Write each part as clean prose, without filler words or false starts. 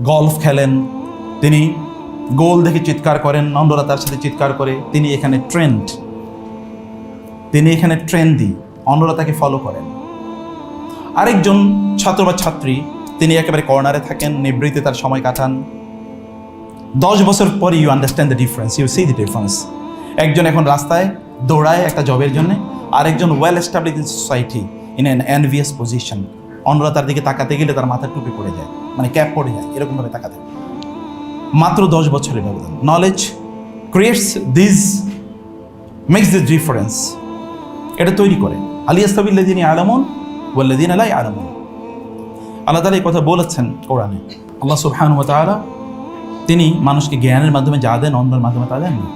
Golf খেলেন, তিনি গোল দেখে চিৎকার করেন, অন্যরা তার সাথে চিৎকার করে। তিনি এখানে ট্রেন্ডি, অন্যরা তাকে ফলো করেন। আরেকজন ছাত্র বা ছাত্রী, তিনি একেবারে কর্নারে থাকেন, নিবৃত্তে তার সময় কাটান। 10 বছর পরে you understand the difference, you see the difference. একজন এখন রাস্তায় দৌড়ায় একটা জবের জন্য, আরেকজন well establish in society in an envious position. অন্যরা তার দিকে তাকাতে গেলে তার মাথার টুপি পড়ে যায়, মানে ক্যাপ পড়ে যায়, এরকমভাবে তাকাতে। মাত্র 10 বছরের ব্যবধান। Knowledge creates makes this difference, এটা তৈরি করে। আলিয়াস্তাবিল্লাযিনা ইয়ালামুন ওয়াল্লাযিনা লা ইয়ালামুন। আল্লাহ তাআলা এই কথা বলেছেন কোরআনে। আল্লাহ সুবহানাহু ওয়া তাআলা তিনি মানুষকে জ্ঞানের মাধ্যমে যা দেন, অন্যের মাধ্যমে তা দেন না।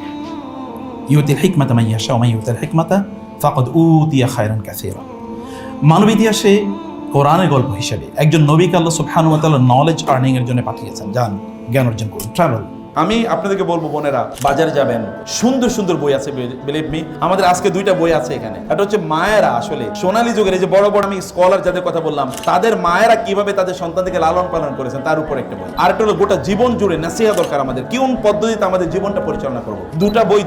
ইউতিল হিকমাতা মান ইয়াশা ওয়া মান ইউতিল হিকমাতা ফাকাদ উতিয়া খায়রান কাসীরা। মানব ইতিহাসে কোরআনের গল্প হিসেবে একজন নবীকে আল্লাহ সুবহানাহু ওয়া তাআলা নলেজ আর্নিং এর জন্য পাঠিয়েছেন। যান, জ্ঞান অর্জন করুন, ট্রাভেল। আমি আপনাদেরকে বলবো, বোনেরা, বাজারে যাবেন, সুন্দর সুন্দর বই আছে, বিলিভ মি। আমাদের আজকে 2টা বই আছে এখানে। এটা হচ্ছে মায়েরা, আসলে সোনালী যুগের এই যে বড় বড় আমি স্কলার যাদের কথা বললাম, তাদের মায়েরা কিভাবে তাদের সন্তানদেরকে লালন পালন করেছেন তার উপর একটা বই। আর একটা হলো গোটা জীবন জুড়ে নাসিহা দরকার আমাদের, কোন পদ্ধতিতে আমাদের জীবনটা পরিচালনা করবো।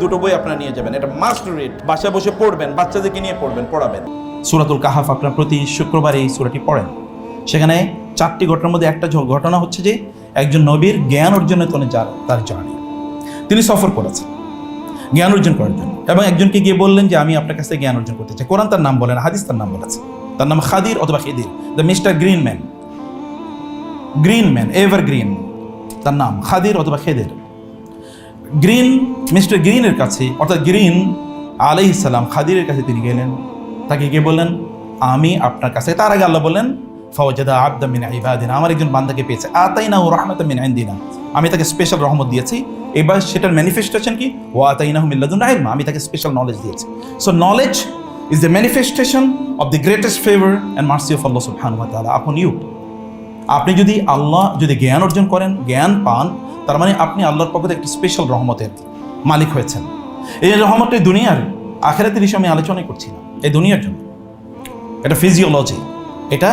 দুটো বই আপনারা নিয়ে যাবেন, এটা মাস্ট রিড। বাসায় বসে পড়বেন, বাচ্চাদেরকে নিয়ে পড়বেন, পড়াবেন। সূরাতুল কাহাফ আপনারা প্রতি শুক্রবার এই সূরাটি পড়েন। সেখানে 4টি ঘটনার মধ্যে একটা ঘটনা হচ্ছে যে একজন নবীর জ্ঞান অর্জনের জন্য তার জার্নি, তিনি সফর করেছেন জ্ঞান অর্জন করার জন্য, এবং একজনকে গিয়ে বললেন যে আমি আপনার কাছে জ্ঞান অর্জন করতে চাই। কোরআন তার নাম বলেন, হাদিস তার নাম বলেছে। তার নাম খাদির অথবা Khidr, the mister green man, evergreen. তার নাম খাদির অথবা খেদির। মিস্টার গ্রিনের কাছে, অর্থাৎ গ্রিন আলাইহিস সালাম খাদিরের কাছে তিনি গেলেন। তাকে গিয়ে বললেন আমি আপনার কাছে। তার আগে আল্লাহ বললেন ফাওয়াজাদা আবদাম মিন ইবাদিনা, আমার একজন বান্দাকে পেয়েছে। আতাইনাহু রাহমাতাম মিন ইনদিনা, আমি তাকে স্পেশাল রহমত দিয়েছি। এবার সেটার ম্যানিফেস্টেশন কি? ওয়া আতাইনাহু মিন লাদুন্না ইলমা, আমি তাকে স্পেশাল নলেজ দিয়েছি। So knowledge is the manifestation of the greatest favour and mercy of Allah সুবহানাহু ওয়া তাআলা আপন ইউ। আপনি যদি জ্ঞান অর্জন করেন, জ্ঞান পান, তার মানে আপনি আল্লাহর পক্ষ থেকে একটি স্পেশাল রহমতের মালিক হয়েছেন। এই রহমতটি দুনিয়ার, আখিরাতের বিষয়ে আমি আলোচনাই করছি না, এই দুনিয়ার জন্য। এটা ফিজিওলজি, এটা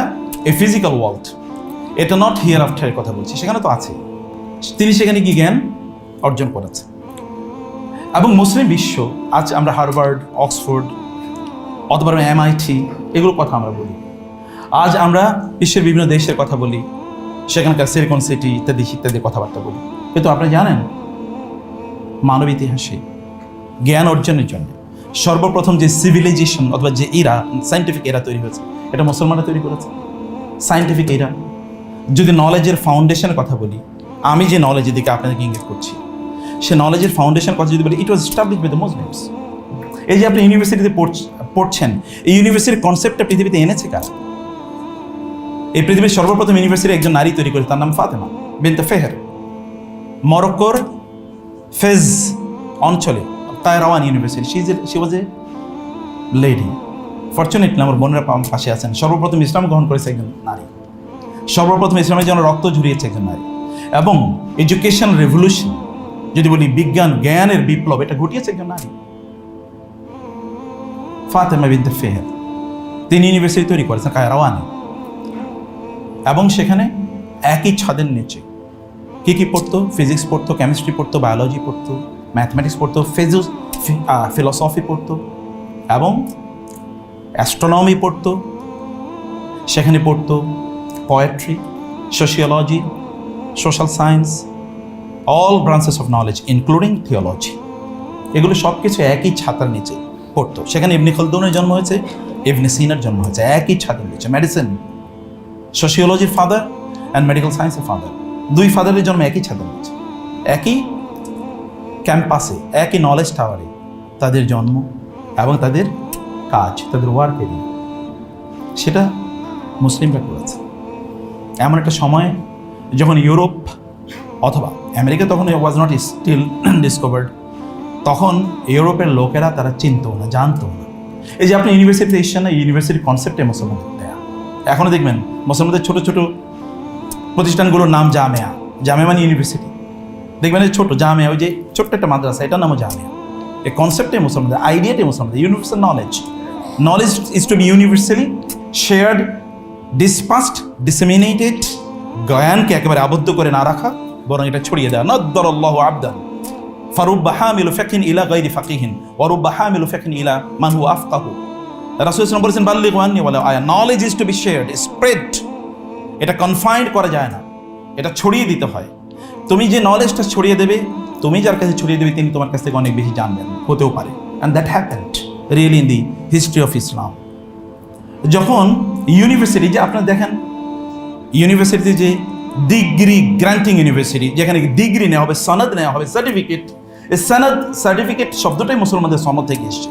এ ফিজিক্যাল ওয়ার্ল্ড, এটা নট হিয়ার আফটারের কথা বলছি। সেখানে তো আছে, তিনি সেখানে কি জ্ঞান অর্জন করেছেন। এবং মুসলিম বিশ্ব, আজ আমরা হার্ভার্ড, অক্সফোর্ড অথবা MIT এগুলোর কথা আমরা বলি। আজ আমরা বিশ্বের বিভিন্ন দেশের কথা বলি, সেখানকার সিলিকন সিটি ইত্যাদি ইত্যাদি কথাবার্তা বলি। কিন্তু আপনি জানেন মানব ইতিহাসে জ্ঞান অর্জনের জন্য সর্বপ্রথম যে সিভিলাইজেশন অথবা যে এরা, সায়েন্টিফিক এরা তৈরি হয়েছে, এটা মুসলমানরা তৈরি করেছে। সায়েন্টিফিক এরা, যদি নলেজের ফাউন্ডেশনের কথা বলি, আমি যে নলেজের দিকে আপনাদেরকে ইঙ্গিত করছি, সে নলেজের ফাউন্ডেশন কথা যদি বলি, it was establish by the Muslims. এই যে আপনি ইউনিভার্সিটিতে পড়ছেন, এই ইউনিভার্সিটির কনসেপ্টটা পৃথিবীতে এনেছে কারা? এই পৃথিবীর সর্বপ্রথম ইউনিভার্সিটি একজন নারী তৈরি করে, তার নাম ফাতেমা বিনতে ফেহের। মরক্কোর ফেজ অঞ্চলে Kairouan university, she was a lady. Fortunately আমার বোনেরা পাশে আছেন। সর্বপ্রথম ইসলাম গ্রহণ করেছে একজন নারী, সর্বপ্রথম ইসলামের জন্য রক্ত ঝরিয়েছে একজন নারী। এবং এডুকেশন রেভলিউশন যদি বলি, বিজ্ঞান জ্ঞানের বিপ্লব, এটা ঘটিয়েছে একজন নারী, ফাতেমা বিনতে ফেহের। তিনি ইউনিভার্সিটি তৈরি করেছেন কায়রাওয়ানে, এবং সেখানে একই ছাদের নিচে কি পড়তো? ফিজিক্স পড়তো, কেমিস্ট্রি পড়তো, বায়োলজি পড়তো, ম্যাথমেটিক্স পড়তো, ফিলসফি পড়তো, এবং অ্যাস্ট্রোনমি পড়তো। সেখানে পড়তো poetry, sociology, social science, all branches of knowledge including theology. এগুলো সব কিছু একই ছাতার নিচে পড়তো। সেখানে ইবনে খালদুনের জন্ম হয়েছে, ইবনে সিনার জন্ম হয়েছে, একই ছাদের নিচে। মেডিসিন, সোশিওলজির ফাদার অ্যান্ড মেডিকেল সায়েন্সের ফাদার, দুই ফাদারের জন্ম একই ছাদের নিচে, একই ক্যাম্পাসে, একই নলেজ টাওয়ারে তাদের জন্ম এবং তাদের কাজ, তাদের ওয়ার্ক এরিয়া, সেটা মুসলিমরা করেছে। এমন একটা সময় যখন ইউরোপ অথবা আমেরিকা, তখন ওয়াজ নট স্টিল ডিসকভার্ড, তখন ইউরোপের লোকেরা তারা চিনতো না, জানতো না। এই যে আপনি ইউনিভার্সিটিতে এসছেন না, ইউনিভার্সিটির কনসেপ্টে মুসলমানদের দেয়া। এখনও দেখবেন মুসলমানদের ছোটো ছোটো প্রতিষ্ঠানগুলোর নাম জামেয়া, জামেয়া মানে ইউনিভার্সিটি। দেখবেন এই ছোটো জামেয়া, ওই যে ছোট্ট একটা মাদ্রাসা, এটার নামও জামেয়া। এই কনসেপ্টে মুসলমানদের, আইডিয়াটাই মুসলমানদের, universal knowledge is to be universally shared, dispersed, disseminated, জ্ঞানকে একেবারে আবদ্ধ করে না রাখা, বরং এটা ছড়িয়ে দেওয়া। নাদ্দারাল্লাহু আবদান ফারুব্বা হামিলু ফাকিহিন ইলা গায়রি ফাকিহিন ওয়া রুব্বা হামিলু ফাকিহিন ইলা মান হুয়া আফকাহু। রাসূল সাল্লাল্লাহু আলাইহি ওয়াসাল্লাম বলেছেন, বাল্লিগু আন্নী ওয়ালাউ আয়া। Knowledge is to be shared, spread. এটা কনফাইন্ড করা যায় না, এটা ছড়িয়ে দিতে হয়। তুমি যে নলেজটা ছড়িয়ে দেবে, তুমি যার কাছে ছড়িয়ে দেবে, তিনি তোমার কাছ থেকে অনেক বেশি জানবেন, হতেও পারে। And that happened really in the history of Islam. যখন ইউনিভার্সিটি, যে আপনারা দেখেন ইউনিভার্সিটিতে যে ডিগ্রি গ্রান্টিং ইউনিভার্সিটি, যেখানে ডিগ্রি নেওয়া হবে, সনদ নেওয়া হবে, সার্টিফিকেট। এই সনদ, সার্টিফিকেট শব্দটাই মুসলমানদের সনদ থেকে এসছে।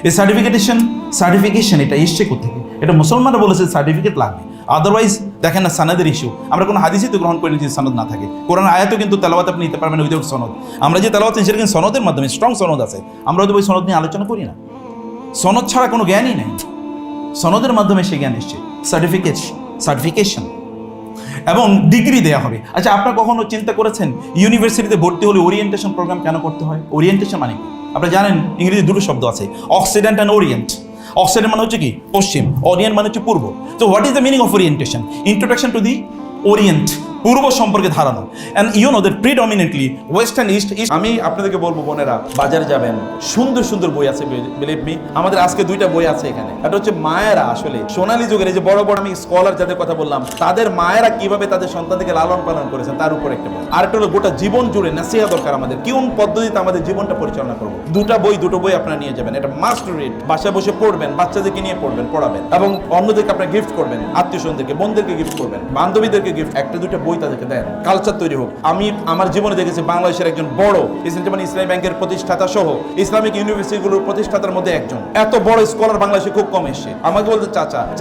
এই সার্টিফিকেশন এটা এসছে কোথেকে? এটা মুসলমানরা বলেছে সার্টিফিকেট লাগবে, আদারওয়াইজ দেখেন না সনদের ইস্যু। আমরা কোনো হাদিসই তো গ্রহণ করি না যদি সনদ না থাকে। কোরআন আয়াতও কিন্তু তেলাওয়াত আপনি নিতে পারবেন উইদাউট সনদ। আমরা যে তেলাওয়াত সেটা কিন্তু সনদের মাধ্যমে, স্ট্রং সনদ আছে। আমরা হয়তো ওই সনদ নিয়ে আলোচনা করি না। সনদ ছাড়া কোনো জ্ঞানই নেই, সনদের মাধ্যমে সেই জ্ঞান এসছে। সার্টিফিকেশন এবং ডিগ্রি দেওয়া হবে। আচ্ছা, আপনারা কখনো চিন্তা করেছেন ইউনিভার্সিটিতে ভর্তি হলে ওরিয়েন্টেশন প্রোগ্রাম কেন করতে হয়? ওরিয়েন্টেশন মানে কি? আপনারা জানেন ইংরেজি দুটো শব্দ আছে, অক্সিডেন্ট অ্যান্ড ওরিয়েন্ট। অক্সিডেন্ট মানে হচ্ছে কি? পশ্চিম। ওরিয়েন্ট মানে হচ্ছে পূর্ব। তো what is the meaning of orientation? Introduction to the orient, পূর্ব সম্পর্কে ধারণা। And you know that predominantly west and east. আমি আপনাদেরকে বলবো, বোনেরা বাজারে যাবেন, সুন্দর সুন্দর বই আছে, বিলিভ মি। আমাদের আজকে দুইটা বই আছে এখানে। একটা হচ্ছে মায়েরা, আসলে সোনালী যুগের এই যে বড় বড় আমি স্কলার যাদের কথা বললাম, তাদের মায়েরা কিভাবে তাদের সন্তানকে লালন পালন করেছেন তার উপর একটা বই। আর একটা হলো গোটা জীবন জুড়ে নাসিহা দরকার আমাদের, কোন পদ্ধতিতে আমাদের জীবনটা পরিচালনা করবো। দুটো বই আপনারা নিয়ে যাবেন। এটা মাস্ট রিড, বাসায় বসে পড়বেন, বাচ্চাদেরকে নিয়ে পড়বেন, পড়াবেন, এবং অন্যদেরকে আপনারা গিফট করবেন, আত্মীয় স্বজনদেরকে, বোনদেরকে গিফট করবেন, বান্ধবীদেরকে গিফট। একটা দুইটা বই তাদেরকে দেন, কালচার তৈরি হোক। আমি আমার জীবনে দেখেছি বাংলাদেশের একজন বড় ইসলামী ব্যাংকের প্রতিষ্ঠাতা সহ ইসলামিক ইউনিভার্সিটিগুলোর প্রতিষ্ঠাতার মধ্যে একজন, এত বড় স্কলার বাংলাদেশে খুব কম এসছে। আমাকে বলতে,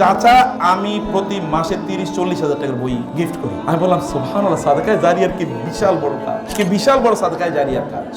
চাচা আমি প্রতি মাসে 30-40 হাজার টাকার বই গিফট করি। আমি বললাম সুবহানাল্লাহ, সাদাকায়ে জারিয়ার কি বিশাল বড় কাজ, কি বিশাল বড় সাদাকায়ে জারিয়ার কাজ।